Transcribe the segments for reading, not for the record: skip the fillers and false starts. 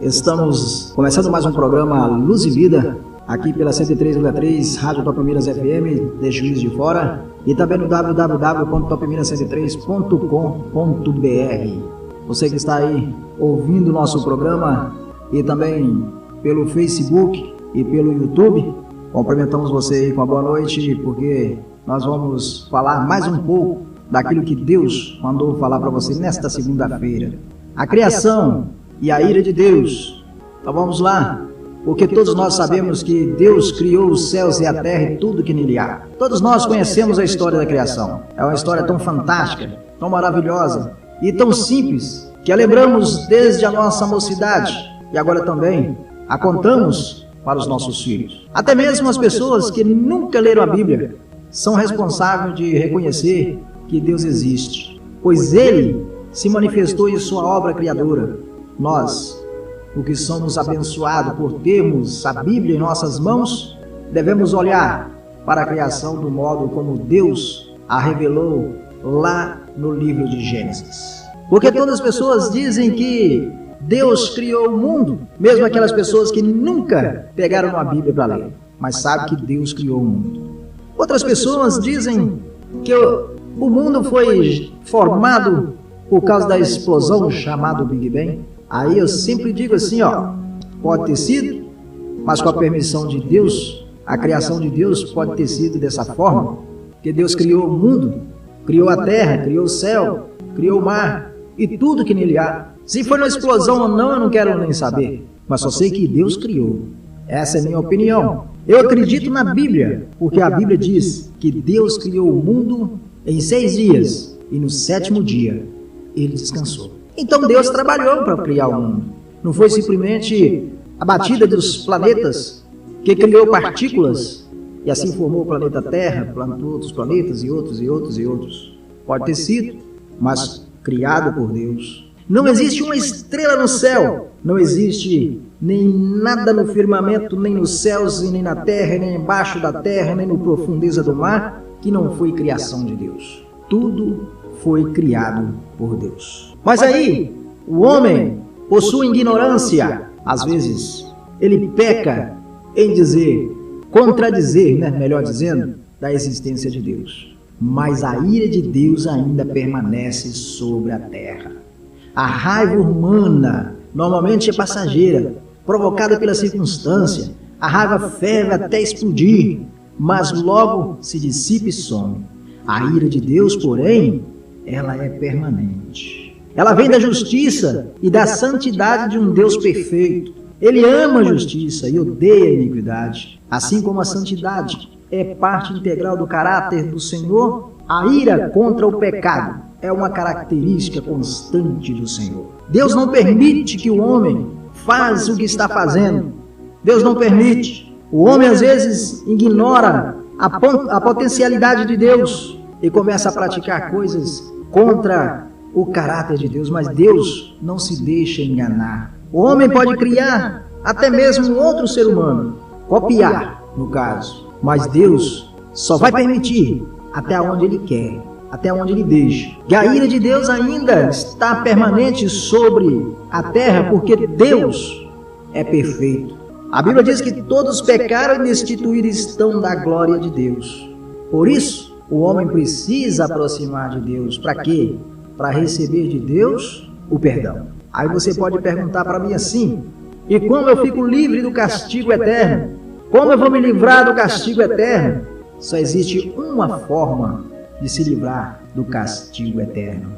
Estamos começando mais um programa Luz e Vida, aqui pela 103,3 Rádio Top Minas FM, de Juiz de Fora, e também no www.topminas103.com.br. Você que está aí ouvindo o nosso programa e também pelo Facebook e pelo YouTube, cumprimentamos você aí com a boa noite, porque nós vamos falar mais um pouco daquilo que Deus mandou falar para você nesta segunda-feira. A criação e a ira de Deus. Então vamos lá, porque todos nós sabemos que Deus criou os céus e a terra e tudo que nele há. Todos nós conhecemos a história da criação. É uma história tão fantástica, tão maravilhosa e tão simples, que a lembramos desde a nossa mocidade e agora também a contamos para os nossos filhos. Até mesmo as pessoas que nunca leram a Bíblia são responsáveis de reconhecer que Deus existe, pois Ele se manifestou em sua obra criadora. Nós, o que somos abençoados por termos a Bíblia em nossas mãos, devemos olhar para a criação do modo como Deus a revelou lá no livro de Gênesis. Porque todas as pessoas dizem que Deus criou o mundo, mesmo aquelas pessoas que nunca pegaram a Bíblia para ler, mas sabem que Deus criou o mundo. Outras pessoas dizem que o mundo foi formado por causa da explosão chamada Big Bang. Aí eu sempre digo assim, pode ter sido, mas com a permissão de Deus, a criação de Deus pode ter sido dessa forma, que Deus criou o mundo, criou a terra, criou o céu, criou o mar e tudo que nele há. Se foi uma explosão ou não, eu não quero nem saber, mas só sei que Deus criou. Essa é a minha opinião. Eu acredito na Bíblia, porque a Bíblia diz que Deus criou o mundo em 6 dias e no 7º dia Ele descansou. Então Deus trabalhou para criar o mundo. Não foi simplesmente a batida dos planetas que criou partículas e assim formou o planeta Terra, outros planetas e outros e outros e outros. Pode ter sido, mas criado por Deus. Não existe uma estrela no céu, não existe nem nada no firmamento, nem nos céus, nem na terra, nem embaixo da terra, nem no profundeza do mar, que não foi criação de Deus. Tudo foi criado por Deus. Mas aí, o homem, por sua ignorância, às vezes, ele peca em contradizer, melhor dizendo, da existência de Deus. Mas a ira de Deus ainda permanece sobre a terra. A raiva humana normalmente é passageira, provocada pela circunstância. A raiva ferve até explodir, mas logo se dissipa e some. A ira de Deus, porém, ela é permanente. Ela vem da justiça e da santidade de um Deus perfeito. Ele ama a justiça e odeia a iniquidade. Assim como a santidade é parte integral do caráter do Senhor, a ira contra o pecado é uma característica constante do Senhor. Deus não permite que o homem faça o que está fazendo. Deus não permite. O homem às vezes ignora a potencialidade de Deus e começa a praticar coisas contra o caráter de Deus, mas Deus não se deixa enganar. O homem pode criar até mesmo um outro ser humano, copiar, no caso, mas Deus só vai permitir até onde Ele quer, até onde Ele deixa. E a ira de Deus ainda está permanente sobre a terra, porque Deus é perfeito. A Bíblia diz que todos pecaram e destituídos estão da glória de Deus. Por isso, o homem precisa aproximar de Deus. Para quê? Para receber de Deus o perdão. Aí você pode perguntar para mim assim: e como eu fico livre do castigo eterno? Como eu vou me livrar do castigo eterno? Só existe uma forma de se livrar do castigo eterno.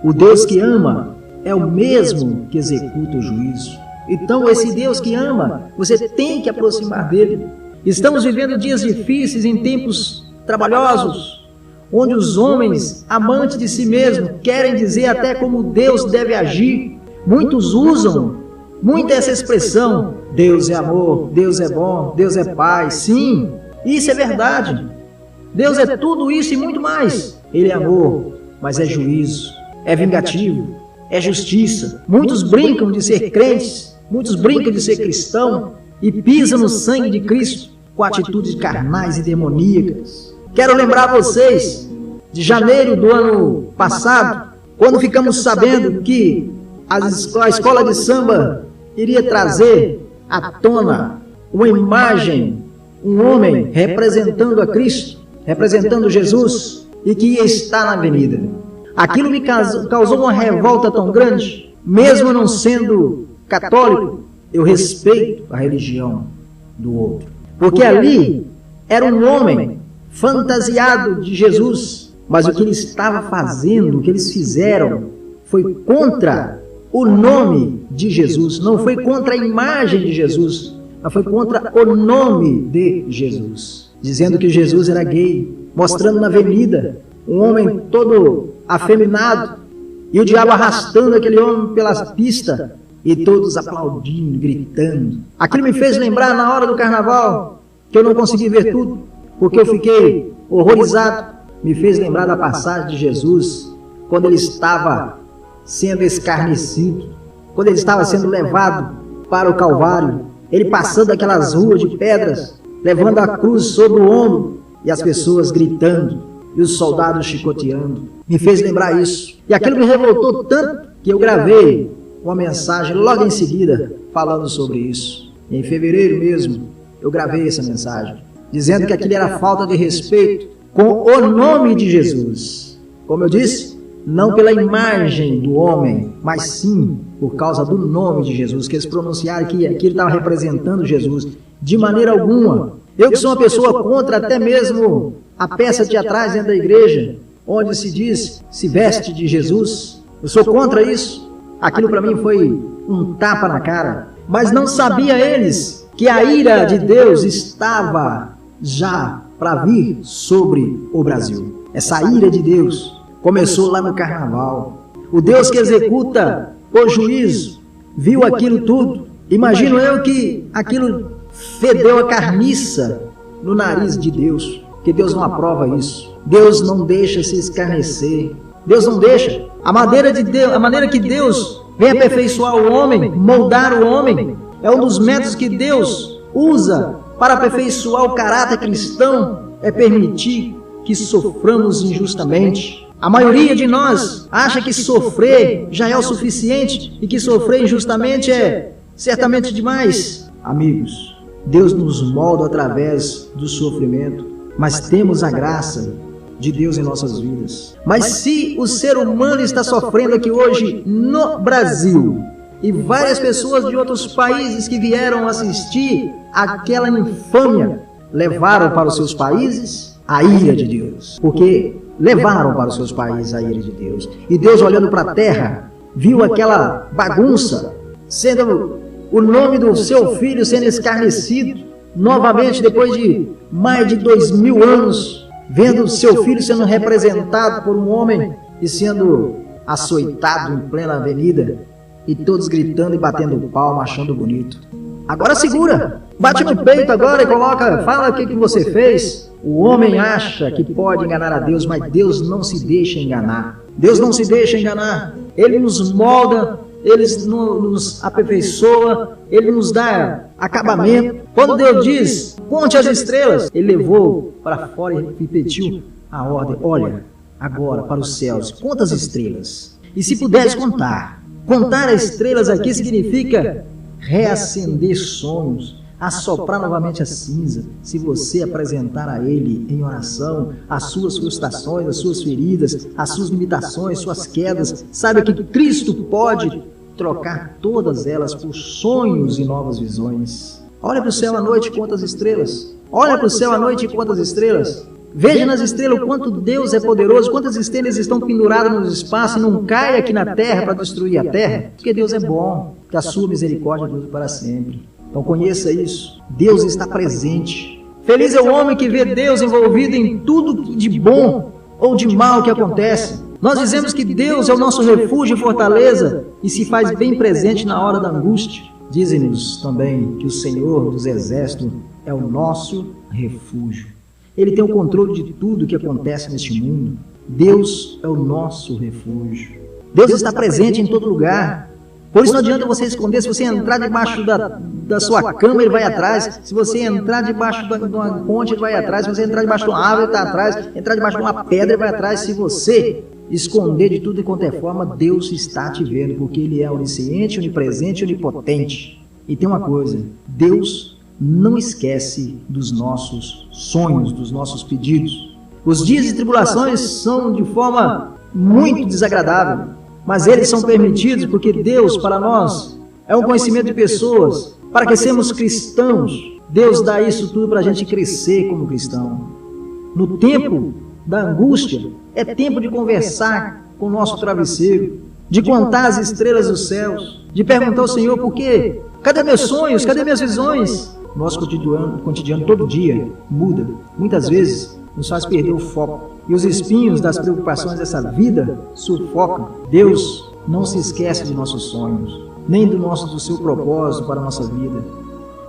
O Deus que ama é o mesmo que executa o juízo. Então, esse Deus que ama, você tem que aproximar dele. Estamos vivendo dias difíceis, em tempos trabalhosos, onde os homens, amantes de si mesmos, querem dizer até como Deus deve agir. Muitos usam muito essa expressão: Deus é amor, Deus é bom, Deus é paz. Sim, isso é verdade. Deus é tudo isso e muito mais. Ele é amor, mas é juízo, é vingativo, é justiça. Muitos brincam de ser crentes, muitos brincam de ser cristão e pisam no sangue de Cristo com atitudes carnais e demoníacas. Quero lembrar vocês de janeiro do ano passado, Quando ficamos sabendo que a escola de samba iria trazer à tona uma imagem, um homem representando a Cristo, representando Jesus, e que ia estar na avenida. Aquilo me causou uma revolta tão grande, mesmo não sendo católico, eu respeito a religião do outro. Porque ali era um homem fantasiado de Jesus, mas o que ele estava fazendo, o que eles fizeram, foi contra o nome de Jesus, não foi contra a imagem de Jesus, mas foi contra o nome de Jesus, dizendo que Jesus era gay, mostrando na avenida um homem todo afeminado e o diabo arrastando aquele homem pela pista e todos aplaudindo, gritando. Aquilo me fez lembrar na hora do carnaval, que eu não consegui ver tudo, porque eu fiquei horrorizado. Me fez lembrar da passagem de Jesus, quando ele estava sendo escarnecido, quando ele estava sendo levado para o Calvário, ele passando aquelas ruas de pedras, levando a cruz sobre o ombro, e as pessoas gritando, e os soldados chicoteando. Me fez lembrar isso. E aquilo me revoltou tanto, que eu gravei uma mensagem logo em seguida, falando sobre isso. E em fevereiro mesmo, eu gravei essa mensagem, dizendo que aquilo era falta de respeito com o nome de Jesus. Como eu disse, não pela imagem do homem, mas sim por causa do nome de Jesus, que eles pronunciaram que ele estava representando Jesus. De maneira alguma. Eu que sou uma pessoa contra até mesmo a peça teatrais dentro da igreja, onde se diz, se veste de Jesus. Eu sou contra isso. Aquilo para mim foi um tapa na cara. Mas não sabia eles que a ira de Deus estava já para vir sobre o Brasil. Essa ira de Deus começou lá no carnaval. O Deus que executa o juízo viu aquilo tudo. Imagino eu que aquilo fedeu a carniça no nariz de Deus, que Deus não aprova isso. Deus não deixa se escarnecer. Deus não deixa. A maneira que Deus vem aperfeiçoar o homem, moldar o homem, é um dos métodos que Deus usa para aperfeiçoar o caráter cristão, é permitir que soframos injustamente. A maioria de nós acha que sofrer já é o suficiente e que sofrer injustamente é certamente demais. Amigos, Deus nos molda através do sofrimento, mas temos a graça de Deus em nossas vidas. Mas se o ser humano está sofrendo aqui hoje no Brasil, e várias pessoas de outros países que vieram assistir aquela infâmia levaram para os seus países a ira de Deus, porque levaram para os seus países a ira de Deus. E Deus, olhando para a terra, viu aquela bagunça, sendo o nome do seu filho sendo escarnecido novamente depois de mais de 2000 anos, vendo seu filho sendo representado por um homem e sendo açoitado em plena avenida, e todos gritando e batendo palma, achando bonito. Agora segura, bate no peito agora e coloca, fala o que você fez. O homem acha que pode enganar a Deus, mas Deus não se deixa enganar. Deus não se deixa enganar. Ele nos molda, Ele nos aperfeiçoa, Ele nos dá acabamento. Quando Deus diz, conte as estrelas, Ele levou para fora e repetiu a ordem. Olha, agora para os céus, conta as estrelas. E se puderes contar as estrelas aqui significa reacender sonhos, assoprar novamente a cinza, se você apresentar a Ele em oração as suas frustrações, as suas feridas, as suas limitações, suas quedas. Saiba que Cristo pode trocar todas elas por sonhos e novas visões. Olha para o céu à noite e conta as estrelas. Olha para o céu à noite e conta as estrelas. Veja nas estrelas o quanto Deus é poderoso, quantas estrelas estão penduradas no espaço e não caem aqui na terra para destruir a terra. Porque Deus é bom, que a sua misericórdia dura para sempre. Então conheça isso. Deus está presente. Feliz é o homem que vê Deus envolvido em tudo de bom ou de mal que acontece. Nós dizemos que Deus é o nosso refúgio e fortaleza e se faz bem presente na hora da angústia. Dizem-nos também que o Senhor dos Exércitos é o nosso refúgio. Ele tem o controle de tudo que acontece neste mundo. Deus é o nosso refúgio. Deus está presente em todo lugar. Por isso não adianta você esconder. Se você entrar debaixo da sua cama, Ele vai atrás. Se você entrar debaixo de uma ponte, Ele vai atrás. Se você entrar debaixo de uma árvore, Ele está atrás. Entrar debaixo de uma pedra, Ele vai atrás. Se você esconder de tudo e quanto é forma, Deus está te vendo, porque Ele é onisciente, onipresente, onipotente. E tem uma coisa, Deus não esquece dos nossos sonhos, dos nossos pedidos. Os dias de tribulações são de forma muito desagradável, mas eles são permitidos porque Deus, para nós, é um conhecimento de pessoas, para que sejamos cristãos. Deus dá isso tudo para a gente crescer como cristão. No tempo da angústia, é tempo de conversar com o nosso travesseiro, de contar as estrelas dos céus, de perguntar ao Senhor por quê? Cadê meus sonhos? Cadê minhas visões? Nosso cotidiano todo dia muda. Muitas vezes nos faz perder o foco. E os espinhos das preocupações dessa vida sufocam. Deus não se esquece de nossos sonhos, nem do seu propósito para a nossa vida.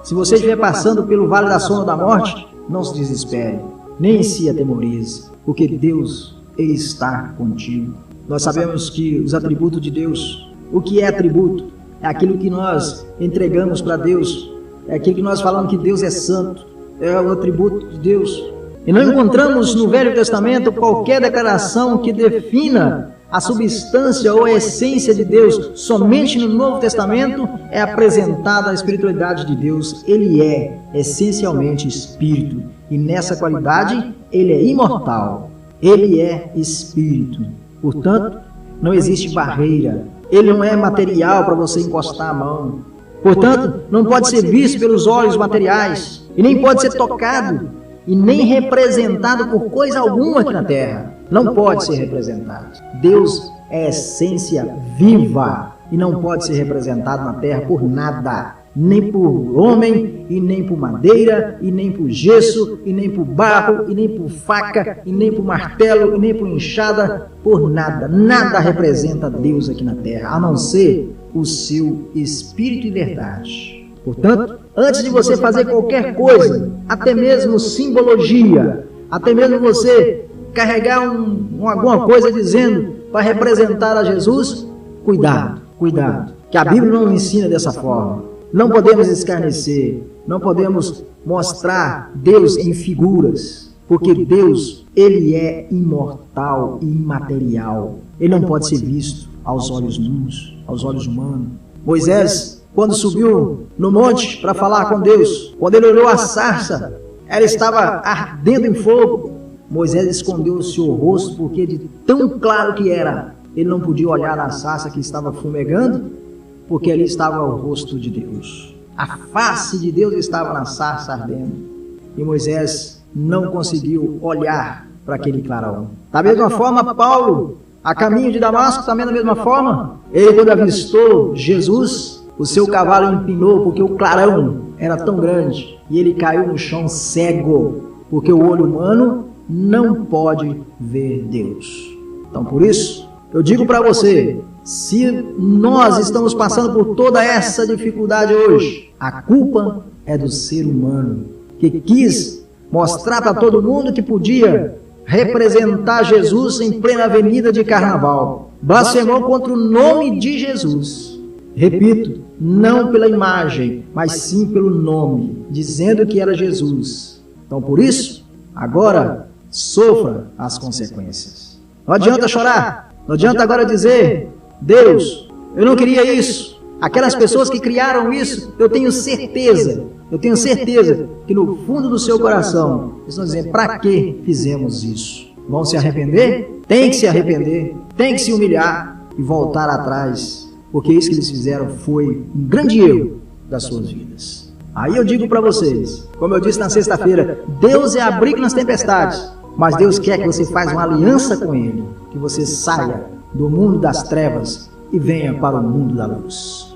Se você estiver passando pelo vale da sombra da morte, não se desespere, nem se atemorize, porque Deus, Ele está contigo. Nós sabemos que os atributos de Deus, o que é atributo? É aquilo que nós entregamos para Deus, é aquilo que nós falamos que Deus é santo, é o atributo de Deus. E não encontramos no Velho Testamento qualquer declaração que defina a substância ou a essência de Deus. Somente no Novo Testamento é apresentada a espiritualidade de Deus. Ele é essencialmente espírito, e nessa qualidade ele é imortal. Ele é espírito. Portanto, não existe barreira. Ele não é material para você encostar a mão. Portanto, não pode ser visto pelos olhos materiais, e nem pode ser tocado, e nem representado por coisa alguma aqui na terra. Não pode ser representado. Deus é essência viva e não pode ser representado na terra por nada. Nem por homem, e nem por madeira, e nem por gesso, e nem por barro, e nem por faca, e nem por martelo, e nem por enxada, por nada. Nada representa Deus aqui na terra, a não ser o seu Espírito e verdade. Portanto, antes de você fazer qualquer coisa, até mesmo simbologia, até mesmo você carregar alguma coisa dizendo para representar a Jesus, cuidado, que a Bíblia não ensina dessa forma. Não podemos escarnecer, não podemos mostrar Deus em figuras, porque Deus, Ele é imortal e imaterial. Ele não pode ser visto aos olhos nus, aos olhos humanos. Moisés, quando subiu no monte para falar com Deus, quando ele olhou a sarça, ela estava ardendo em fogo. Moisés escondeu o seu rosto, porque de tão claro que era, ele não podia olhar a sarça que estava fumegando, porque ali estava o rosto de Deus. A face de Deus estava na sarça ardendo. E Moisés não conseguiu olhar para aquele clarão. Da mesma forma, Paulo, a caminho de Damasco, também da mesma forma, ele quando avistou Jesus, o seu cavalo empinou, porque o clarão era tão grande, e ele caiu no chão cego, porque o olho humano não pode ver Deus. Então, por isso, eu digo para você, se nós estamos passando por toda essa dificuldade hoje, a culpa é do ser humano, que quis mostrar para todo mundo que podia representar Jesus em plena avenida de carnaval. Blasfemou contra o nome de Jesus. Repito, não pela imagem, mas sim pelo nome, dizendo que era Jesus. Então, por isso, agora, sofra as consequências. Não adianta chorar, não adianta agora dizer, Deus, eu não queria isso. Aquelas pessoas que criaram isso, eu tenho certeza que no fundo do seu coração, eles vão dizer, para que fizemos isso? Vão se arrepender? Tem que se arrepender, tem que se humilhar e voltar atrás, porque isso que eles fizeram foi um grande erro das suas vidas. Aí eu digo para vocês, como eu disse na sexta-feira, Deus é abrigo nas tempestades, mas Deus quer que você faça uma aliança com Ele, que você saia do mundo das trevas e venha para o mundo da luz.